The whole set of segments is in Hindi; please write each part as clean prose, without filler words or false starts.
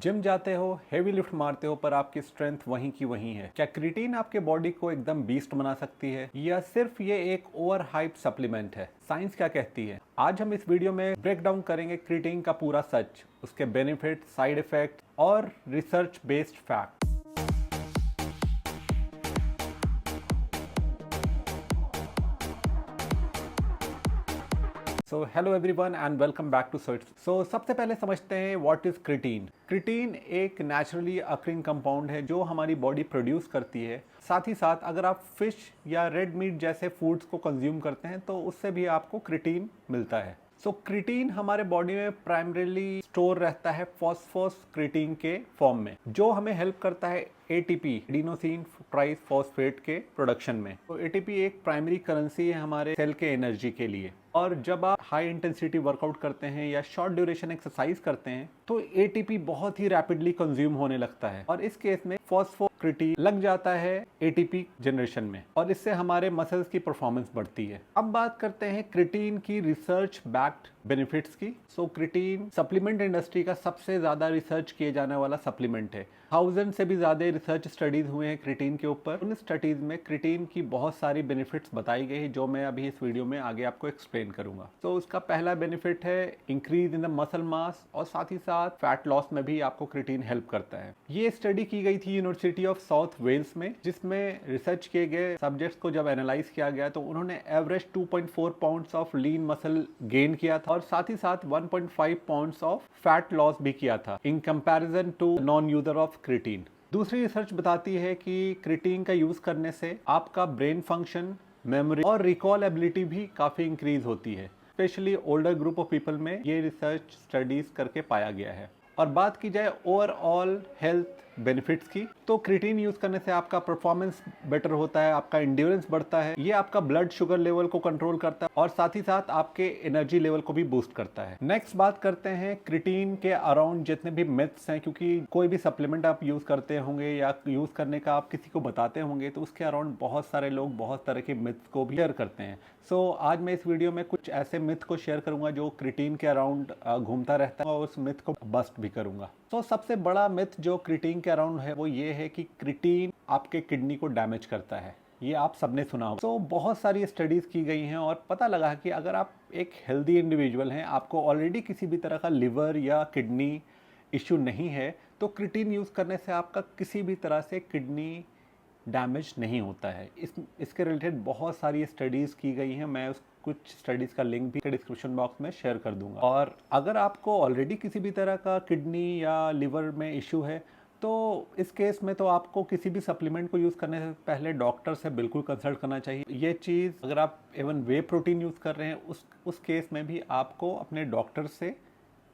जिम जाते हो, हेवी लिफ्ट मारते हो, पर आपकी स्ट्रेंथ वहीं की वहीं है। क्या क्रिएटिन आपके बॉडी को एकदम बीस्ट बना सकती है या सिर्फ ये एक ओवर हाइप सप्लीमेंट है? साइंस क्या कहती है? आज हम इस वीडियो में ब्रेक डाउन करेंगे क्रिएटिन का पूरा सच, उसके बेनिफिट, साइड इफेक्ट और research based fact. So hello everyone and welcome back to search. So सबसे पहले समझते हैं व्हाट इज क्रिएटिन। क्रिएटिन एक नेचुरली अकरिंग कंपाउंड है जो हमारी बॉडी प्रोड्यूस करती है। साथ ही साथ अगर आप फिश या रेड मीट जैसे फूड्स को कंज्यूम करते हैं तो उससे भी आपको क्रिएटिन मिलता है। सो क्रिएटिन हमारे बॉडी में प्राइमरीली स्टोर रहता है फॉस्फोक्रिएटिन के फॉर्म में, जो हमें हेल्प करता है एटीपी, एडिनोसिन ट्राइफॉस्फेट के प्रोडक्शन में। तो एटीपी एक प्राइमरी करेंसी है हमारे सेल के एनर्जी के लिए। और जब आप हाई इंटेंसिटी वर्कआउट करते हैं या शॉर्ट ड्यूरेशन एक्सरसाइज करते हैं तो एटीपी बहुत ही रैपिडली कंज्यूम होने लगता है और इस केस में फॉस्फोक्रिएटिन लग जाता है एटीपी जनरेशन में और इससे हमारे मसल्स की परफॉर्मेंस बढ़ती है। अब बात करते हैं क्रिएटिन की रिसर्च बैक्ड बेनिफिट्स की। सो क्रिएटिन सप्लीमेंट इंडस्ट्री का सबसे ज्यादा रिसर्च किए जाने वाला सप्लीमेंट है। 1000 से भी ज्यादा रिसर्च स्टडीज हुए हैं क्रिएटिन के ऊपर। उन स्टडीज में क्रिएटिन की बहुत सारी बेनिफिट्स बताई गई है जो मैं अभी इस वीडियो में आगे आपको एक्सप्लेन करूंगा। तो उसका पहला बेनिफिट है increase in the muscle mass और साथ ही साथ फैट लॉस में भी आपको क्रिएटिन हेल्प करता है। ये स्टडी की गई थी यूनिवर्सिटी ऑफ साउथ वेल्स में, जिसमें रिसर्च किए गए सब्जेक्ट्स को जब एनालाइज किया गया तो उन्होंने average 2.4 pounds of lean muscle gain किया था और साथ ही साथ 1.5 पाउंड्स ऑफ फैट लॉस भी किया था in comparison to non user of creatine. दूसरी रिसर्च बताती है कि क्रिएटिन का यूज करने से आपका ब्रेन फंक्शन, मेमोरी और रिकॉल एबिलिटी भी काफी इंक्रीज होती है। Specially older group of people में ये रिसर्च स्टडीज करके पाया गया है। और बात की जाए ओवरऑल हेल्थ बेनिफिट्स की, तो क्रिएटिन यूज करने से आपका परफॉर्मेंस बेटर होता है, आपका इंड्योरेंस बढ़ता है, ये आपका ब्लड शुगर लेवल को कंट्रोल करता है और साथ ही साथ आपके एनर्जी लेवल को भी बूस्ट करता है। नेक्स्ट बात करते हैं क्रिएटिन के अराउंड जितने भी मिथ्स हैं, क्योंकि कोई भी सप्लीमेंट आप यूज करते होंगे या यूज करने का आप किसी को बताते होंगे तो उसके अराउंड बहुत सारे लोग बहुत तरह के मिथ्स को भी शेयर करते हैं। सो आज मैं इस वीडियो में कुछ ऐसे मिथ को शेयर करूंगा जो क्रिएटिन के अराउंड घूमता रहता है और उस मिथ को बस्ट भी करूंगा। तो सबसे बड़ा मिथ जो क्रिएटिन के अराउंड है वो ये है कि क्रिएटिन आपके किडनी को डैमेज करता है। ये आप सबने सुना होगा। तो बहुत सारी स्टडीज की गई हैं और पता लगा कि अगर आप एक हेल्दी इंडिविजुअल हैं, आपको ऑलरेडी किसी भी तरह का लिवर या किडनी इश्यू नहीं है, तो क्रिएटिन यूज करने से आपका किसी भी तरह से किडनी डैमेज नहीं होता है। इसके रिलेटेड बहुत सारी स्टडीज़ की गई हैं। मैं उस कुछ स्टडीज़ का लिंक भी डिस्क्रिप्शन बॉक्स में शेयर कर दूंगा। और अगर आपको ऑलरेडी किसी भी तरह का किडनी या लिवर में इशू है तो इस केस में तो आपको किसी भी सप्लीमेंट को यूज़ करने से पहले डॉक्टर से बिल्कुल कंसल्ट करना चाहिए। ये चीज़ अगर आप इवन वे प्रोटीन यूज़ कर रहे हैं उस केस में भी आपको अपने डॉक्टर से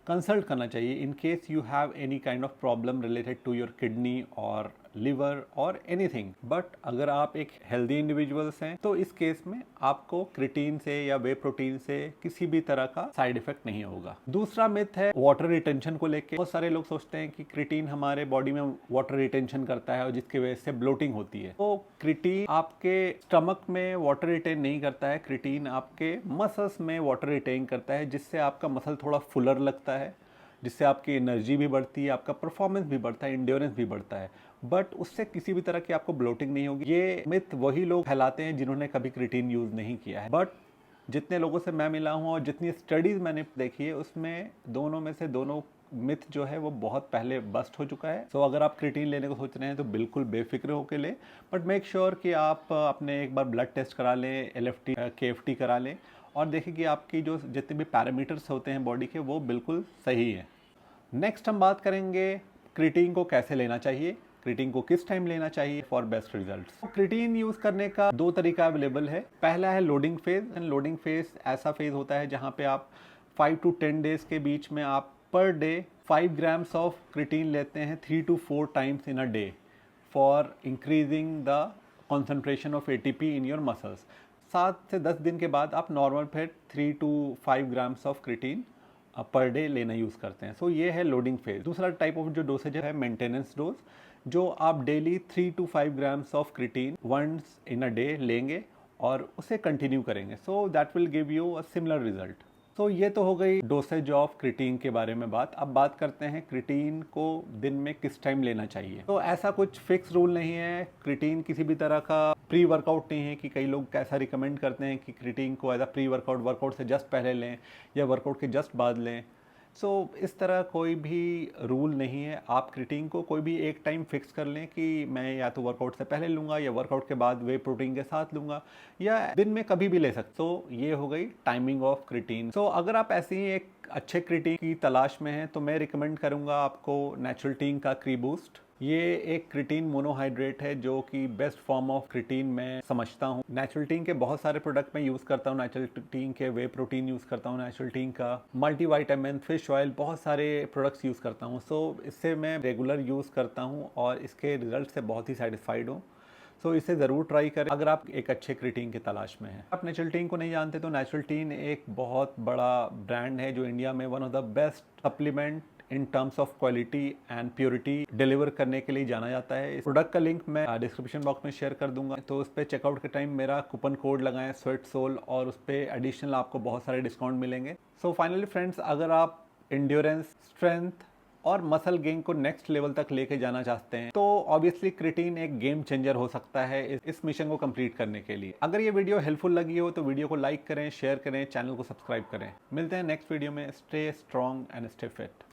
कंसल्ट करना चाहिए in case you have any kind of problem related to your kidney और लिवर और एनीथिंग। बट अगर आप एक हेल्दी इंडिविजुअल्स हैं तो इस केस में आपको क्रिएटिन से या वे प्रोटीन से किसी भी तरह का साइड इफेक्ट नहीं होगा। दूसरा मिथ है वाटर रिटेंशन को लेके। बहुत सारे लोग सोचते हैं कि क्रिएटिन हमारे बॉडी में वाटर रिटेंशन करता है और जिसकी वजह से ब्लोटिंग होती है। तो क्रिएटिन आपके स्टमक में वाटर रिटेन नहीं करता है, क्रिएटिन आपके मसल्स में वाटर रिटेन करता है, जिससे आपका मसल थोड़ा फुलर लगता है, जिससे आपकी एनर्जी भी बढ़ती है, आपका परफॉर्मेंस भी बढ़ता है, इंड्योरेंस भी बढ़ता है। बट उससे किसी भी तरह की आपको ब्लोटिंग नहीं होगी। ये मिथ वही लोग फैलाते हैं जिन्होंने कभी क्रिएटिन यूज नहीं किया है। बट जितने लोगों से मैं मिला हूँ और जितनी स्टडीज मैंने देखी है उसमें दोनों मिथ जो है वो बहुत पहले बस्ट हो चुका है। सो अगर आप क्रिएटिन लेने को सोच रहे हैं तो बिल्कुल बेफिक्र होकर ले, बट मेक श्योर कि आप अपने एक बार ब्लड टेस्ट करा लें, LFT KFT करा लें और देखें कि आपकी जो जितने भी पैरामीटर्स होते हैं बॉडी के वो बिल्कुल सही है। नेक्स्ट हम बात करेंगे क्रिएटिन को कैसे लेना चाहिए, क्रिएटिन को किस टाइम लेना चाहिए फॉर बेस्ट रिजल्ट्स। तो क्रिएटिन यूज करने का दो तरीका अवेलेबल है। पहला है loading phase. And loading phase ऐसा फेज होता है जहां पे आप 5 to 10 डेज के बीच में आप per day 5 grams of creatine लेते हैं 3 to 4 times in a day for increasing the concentration of ATP in your muscles. 7 से 10 दिन के बाद आप नॉर्मल फिर 3 to 5 grams of creatine per day लेना यूज़ करते हैं। सो ये है लोडिंग फेज। दूसरा टाइप ऑफ जो डोसेज है मेंटेनेंस डोज, जो आप daily 3 to 5 grams of creatine once in a day लेंगे और उसे कंटिन्यू करेंगे। So that will give you a similar result. तो ये तो हो गई डोसेज ऑफ क्रिटीन के बारे में बात। अब बात करते हैं क्रिटीन को दिन में किस टाइम लेना चाहिए। तो ऐसा कुछ फिक्स रूल नहीं है, क्रिटीन किसी भी तरह का प्री वर्कआउट नहीं है कि कई लोग कैसा रिकमेंड करते हैं कि क्रिटीन को as a pre workout, workout से जस्ट पहले लें या वर्कआउट के जस्ट बाद लें। सो इस तरह कोई भी रूल नहीं है। आप क्रिटीन को कोई भी एक टाइम फिक्स कर लें कि मैं या तो वर्कआउट से पहले लूँगा या वर्कआउट के बाद वे प्रोटीन के साथ लूँगा या दिन में कभी भी ले सकते। तो ये हो गई टाइमिंग ऑफ क्रिटीन। सो अगर आप ऐसे ही एक अच्छे क्रिटीन की तलाश में हैं तो मैं रिकमेंड करूँगा आपको नेचुरल्टीन का क्री बूस्ट। ये एक क्रिटीन मोनोहाइड्रेट है जो कि बेस्ट फॉर्म ऑफ क्रिटीन मैं समझता हूँ। नेचुरल्टीन के बहुत सारे प्रोडक्ट मैं यूज़ करता हूँ, नेचुरल्टीन के वे प्रोटीन यूज़ करता हूँ, नेचुरल्टीन का मल्टीविटामिन, फिश ऑयल, बहुत सारे प्रोडक्ट्स यूज़ करता हूँ। सो इससे मैं रेगुलर यूज़ करता हूँ और इसके रिजल्ट से बहुत ही सेटिस्फाइड हूँ। सो इसे ज़रूर ट्राई करें अगर आप एक अच्छे क्रिटीन की तलाश में हैं। आप नेचुरल्टीन को नहीं जानते तो नेचुरल्टीन एक बहुत बड़ा ब्रांड है जो इंडिया में one of the best supplement in terms of quality and purity deliver करने के लिए जाना जाता है। इस प्रोडक्ट का लिंक मैं डिस्क्रिप्शन बॉक्स में शेयर कर दूंगा, तो उस पर चेकआउट के टाइम मेरा कूपन कोड लगाएं स्वेट सोल और उस पर एडिशनल आपको बहुत सारे डिस्काउंट मिलेंगे। सो फाइनली फ्रेंड्स, अगर आप इंड्योरेंस, स्ट्रेंथ और मसल गेन को नेक्स्ट लेवल तक लेके जाना चाहते हैं तो ऑब्वियसली क्रिटीन एक गेम चेंजर हो सकता है इस मिशन को कंप्लीट करने के लिए। अगर ये वीडियो हेल्पफुल लगी हो तो वीडियो को लाइक करें, शेयर करें, चैनल को सब्सक्राइब करें। मिलते हैं नेक्स्ट वीडियो में। Stay strong and stay fit.